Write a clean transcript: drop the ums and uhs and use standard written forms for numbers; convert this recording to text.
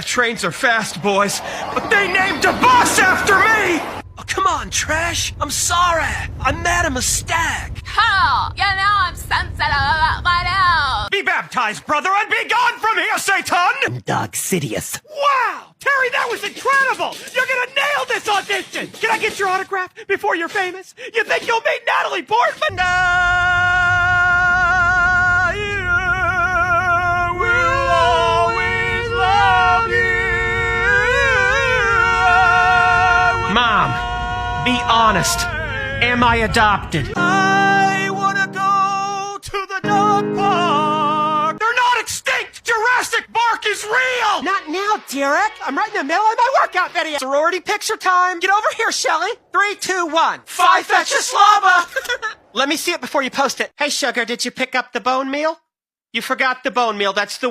Yeah, trains are fast, boys, but they named a bus after me! Oh, come on, Trash. I'm sorry. I made a mistake. Hell, you know I'm sensitive about my nose. Be baptized, brother, and be gone from here, Satan! Dog Sidious. Wow! Terry, that was incredible! You're gonna nail this audition! Can I get your autograph before you're famous? You think you'll meet Natalie Portman? I will always love you. Mom, be honest. Am I adopted? I wanna go to the dog park. They're not extinct! Jurassic Park is real! Not now, Derek. I'm right in the middle of my workout video. Sorority picture time. Get over here, Shelly. 3, 2, 1. Phi Fetch Slava! Let me see it before you post it. Hey, sugar, did you pick up the bone meal? You forgot the bone meal. That's the